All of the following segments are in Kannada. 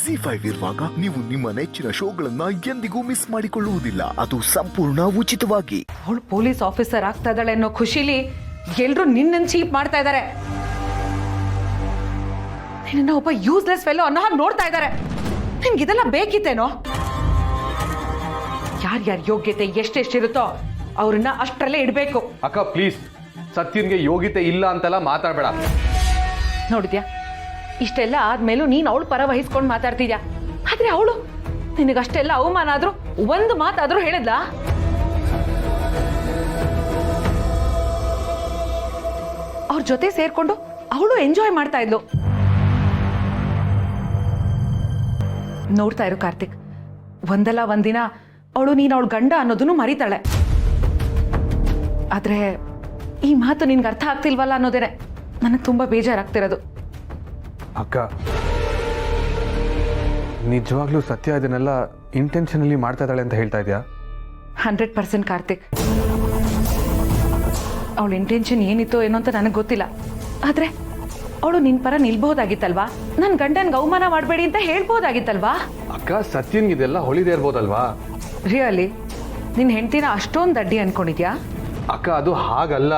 Z5 ಇರುವಾಗ ನೀವು ನಿಮ್ಮ ನೆಚ್ಚಿನ ಶೋಗಳನ್ನ ಎಂದಿಗೂ ಮಿಸ್ ಮಾಡಿಕೊಳ್ಳುವುದಿಲ್ಲ. ಅದು ಸಂಪೂರ್ಣ ಉಚಿತವಾಗಿ. ಅವಳು ಪೊಲೀಸ್ ಆಫೀಸರ್ ಆಗ್ತಾ ಇದ್ದಾಳೆ ಅನ್ನೋ ಖುಷಿಲಿ ಎಲ್ರು ನಿನ್ನನ್ನು ಚೀಪ್ ಮಾಡ್ತಾ ಇದ್ದಾರೆ. ನಿನ್ನ ಒಬ್ಬ ಯೂಸ್ಲೆಸ್ ಫೆಲೋ ಅನ್ನೋ ಹಾಗೆ ನೋಡ್ತಾ ಇದ್ದಾರೆ. ನಿನ್ಗಿದೆಲ್ಲ ಬೇಕಿತ್ತೇನೋ? ಯಾರ್ಯಾರ ಯೋಗ್ಯತೆ ಎಷ್ಟೆಷ್ಟಿರುತ್ತೋ ಅವ್ರನ್ನ ಅಷ್ಟರಲ್ಲೇ ಇಡಬೇಕು. ಅಕ್ಕ ಪ್ಲೀಸ್, ಸತ್ಯನ್ಗೆ ಯೋಗ್ಯತೆ ಇಲ್ಲ ಅಂತೆಲ್ಲ ಮಾತಾಡ್ಬೇಡ. ನೋಡಿದ್ಯಾ, ಇಷ್ಟೆಲ್ಲ ಆದ್ಮೇಲೂ ನೀನು ಅವಳು ಪರ ವಹಿಸ್ಕೊಂಡು ಮಾತಾಡ್ತಿದ್ಯಾ. ಆದ್ರೆ ಅವಳು ನಿನಗಷ್ಟೆಲ್ಲ ಅವಮಾನ ಆದ್ರೂ ಒಂದು ಮಾತಾದ್ರೂ ಹೇಳಿದ್ಲ? ಅವ್ರ ಜೊತೆ ಸೇರ್ಕೊಂಡು ಅವಳು ಎಂಜಾಯ್ ಮಾಡ್ತಾ ಇದ್ಲು. ನೋಡ್ತಾ ಇರು ಕಾರ್ತಿಕ್, ಒಂದಲ್ಲ ಒಂದಿನ ಅವಳು ನೀನು ಅವಳು ಗಂಡ ಅನ್ನೋದನ್ನು ಮರಿತಾಳೆ. ಆದ್ರೆ ಈ ಮಾತು ನಿನ್ಗೆ ಅರ್ಥ ಆಗ್ತಿಲ್ವಲ್ಲ ಅನ್ನೋದೇನೆ ನನಗೆ ತುಂಬಾ ಬೇಜಾರಾಗ್ತಿರೋದು. ಅಕ್ಕ, ನಿಜವಾಗ್ಲೂ ಸತ್ಯ ಇದನ್ನೆಲ್ಲ ಇಂಟೆನ್ಷನಲ್ಲಿ ಮಾಡ್ತಾ ಇದ್ದಾಳೆ ಅಂತ ಹೇಳ್ತಾ ಇದೆಯಾ? 100% ಕಾರ್ತಿಕ್. ಅವಳ ಇಂಟೆನ್ಷನ್ ಏನಿತ್ತು ಏನೋ ಅಂತ ನನಗೆ ಗೊತ್ತಿಲ್ಲ. ಆದ್ರೆ ಅವಳು ನಿನ್ ಪರ ನಿಲ್ಬಹುದಾಗಿತ್ತಲ್ವಾ? ನನ್ನ ಗಂಡನ್ಗೆ ಅವಮಾನ ಮಾಡಬೇಡಿ ಅಂತ ಹೇಳ್ಬೋದಾಗಿತ್ತಲ್ವಾ? ಅಕ್ಕ, ಸತ್ಯನ್ಗೆ ಇದೆಲ್ಲ ಹೊಳಿದೇ ಇರ್ಬೋದಲ್ವಾ? ರಿಯಲಿ ನಿನ್ ಹೆಂಡತಿನ ಅಷ್ಟೊಂದು ಅಡ್ಡಿ ಅನ್ಕೊಂಡಿದ್ಯಾ? ಅಕ್ಕ, ಅದು ಹಾಗಲ್ಲ.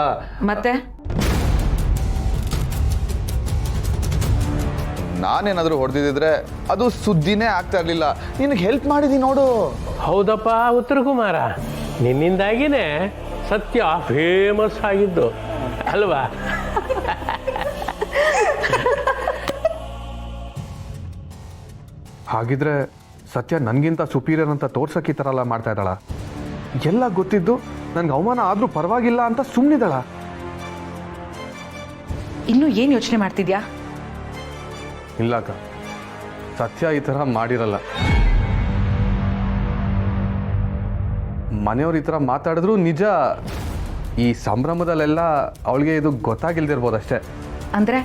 ಮತ್ತೆ ನಾನೇನಾದರೂ ಹೊಡೆದಿದ್ರೆ ಅದು ಸುದ್ದಿನೇ ಆಗ್ತಾ ಇರಲಿಲ್ಲ. ನಿನಗೆ ಹೆಲ್ಪ್ ಮಾಡಿದ್ದೀನಿ ನೋಡು. ಹೌದಪ್ಪ ಉತ್ತರ ಕುಮಾರ, ನಿನ್ನಿಂದಾಗಿನೇ ಸತ್ಯ ಫೇಮಸ್ ಆಗಿದ್ದು ಅಲ್ವಾ? ಹಾಗಿದ್ರೆ ಸತ್ಯ ನನಗಿಂತ ಸುಪೀರಿಯರ್ ಅಂತ ತೋರ್ಸಕ್ಕೆ ಈ ಥರ ಎಲ್ಲ ಮಾಡ್ತಾ ಇದ್ದಾಳ? ಎಲ್ಲ ಗೊತ್ತಿದ್ದು ನನ್ಗೆ ಅವಮಾನ ಆದ್ರೂ ಪರವಾಗಿಲ್ಲ ಅಂತ ಸುಮ್ಮನಿದ್ದಾಳ? ಇನ್ನು ಏನ್ ಯೋಚನೆ ಮಾಡ್ತಿದ್ಯಾ? ಇಲ್ಲ ಅಕ್ಕ, ಸತ್ಯ ಈ ಥರ ಮಾಡಿರಲ್ಲ. ಮನೆಯವ್ರು ಈ ಥರ ಮಾತಾಡಿದ್ರು ನಿಜ. ಈ ಸಂಭ್ರಮದಲ್ಲೆಲ್ಲ ಅವಳಿಗೆ ಇದು ಗೊತ್ತಾಗಿಲ್ದಿರ್ಬೋದಷ್ಟೇ. ಅಂದ್ರೆ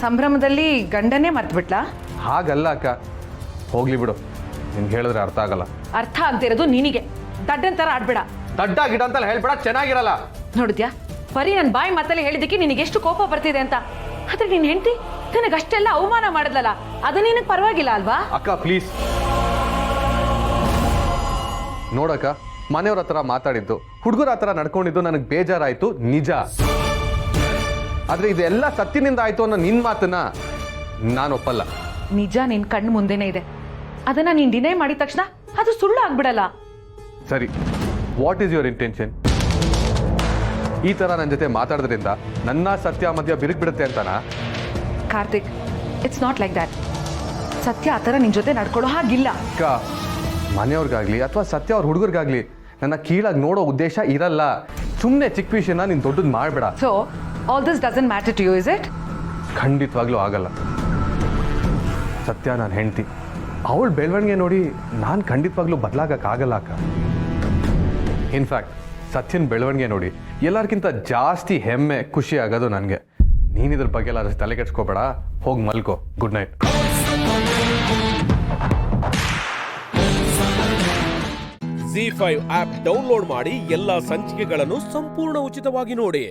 ಸಂಭ್ರಮದಲ್ಲಿ ಗಂಡನೇ ಮರ್ತ್ಬಿಟ್ಲಾ? ಹಾಗಲ್ಲ ಅಕ್ಕ, ಹೋಗ್ಲಿ ಬಿಡು. ನಿನ್ಗೆ ಹೇಳಿದ್ರೆ ಅರ್ಥ ಆಗಲ್ಲ. ಅರ್ಥ ಆಗ್ದಿರೋದು ನಿನಗೆ. ದಡ್ಡನ್ ತರ ಆಡ್ಬೇಡ. ದಡ್ಡ ಗಿಡ ಅಂತಲ್ಲ ಹೇಳ್ಬೇಡ, ಚೆನ್ನಾಗಿರಲ್ಲ. ನೋಡಿದ್ಯಾ, ಬರೀ ನನ್ನ ಬಾಯಿ ಮಾತಲ್ಲಿ ಹೇಳಿದಕ್ಕೆ ನಿನಗೆ ಎಷ್ಟು ಕೋಪ ಬರ್ತಿದೆ ಅಂತ. ಆದ್ರೆ ನಿನ್ ಹೆಂಡತಿ ನನಗಷ್ಟೆಲ್ಲ ಅವಮಾನ ಮಾಡಿದ್ಲಲ್ಲ, ಅದು ನಿನಗೆ ಪರವಾಗಿಲ್ಲ ಅಲ್ವಾ? ಅಕ್ಕ ಪ್ಲೀಸ್ ನೋಡಕ್ಕ, ಮನೆಯವ್ರ ಹತ್ರ ಮಾತಾಡಿದ್ದು, ಹುಡುಗರ ಹತ್ರ ನಡ್ಕೊಂಡಿದ್ದು ನನಗೆ ಬೇಜಾರಾಯ್ತು ನಿಜ. ಆದ್ರೆ ಇದೆಲ್ಲ ಸತ್ಯನಿಂದ ಆಯ್ತು ಅನ್ನೋ ನಿನ್ ಮಾತನ್ನ ನಾನು ಒಪ್ಪಲ್ಲ. ನಿಜ ನಿನ್ ಕಣ್ಣು ಮುಂದೆನೆ ಇದೆ. ಅದನ್ನ ನೀನ್ ಡಿನೈ ಮಾಡಿದ ತಕ್ಷಣ ಅದು ಸುಳ್ಳು ಆಗ್ಬಿಡಲ್ಲ. ಸರಿ, ವಾಟ್ ಈಸ್ ಯುವರ್ ಇಂಟೆನ್ಷನ್? ಈ ತರ ನನ್ನ ಜೊತೆ ಮಾತಾಡೋದ್ರಿಂದ ನನ್ನ ಸತ್ಯ ಮಧ್ಯ ಬಿರುಕು ಬಿಡುತ್ತೆ ಅಂತನಾ? Karthik, it's not like that. ಸತ್ಯ ಆ ಥರ ನಿನ್ ಜೊತೆ ನಡ್ಕೊಳ್ಳೋ ಹಾಗಿಲ್ಲ. ಅಕ್ಕ, ಮನೆಯವ್ರಿಗಾಗ್ಲಿ ಅಥವಾ ಸತ್ಯ ಅವ್ರ ಹುಡುಗರಿಗಾಗ್ಲಿ ನನ್ನ ಕೀಳಾಗಿ ನೋಡೋ ಉದ್ದೇಶ ಇರಲ್ಲ. ಸುಮ್ಮನೆ ಚಿಕ್ಕ ವಿಷಯನ ನೀನು ದೊಡ್ಡದು ಮಾಡಬೇಡ. So all this doesn't matter to you, is it? ಖಂಡಿತವಾಗ್ಲೂ ಆಗಲ್ಲ. ಸತ್ಯ ನನ್ನ ಹೆಂಡತಿ. ಅವಳ ಬೆಳವಣಿಗೆ ನೋಡಿ ನಾನು ಖಂಡಿತವಾಗ್ಲೂ ಬದಲಾಗಕ್ಕಾಗಲ್ಲ ಅಕ್ಕ. ಇನ್ಫ್ಯಾಕ್ಟ್ ಸತ್ಯನ ಬೆಳವಣಿಗೆ ನೋಡಿ ಎಲ್ಲರಿಗಿಂತ ಜಾಸ್ತಿ ಹೆಮ್ಮೆ, ಖುಷಿ ಆಗೋದು ನನಗೆ. ನೀನಿದ್ರ ಬಗ್ಗೆ ಎಲ್ಲ ತಲೆ ಕೆಡ್ಸ್ಕೋಬೇಡ, ಹೋಗಿ ಮಲ್ಕೋ. Good night. Z5 app download ಮಾಡಿ ಎಲ್ಲಾ ಸಂಚಿಕೆಗಳನ್ನು ಸಂಪೂರ್ಣ ಉಚಿತವಾಗಿ ನೋಡಿ.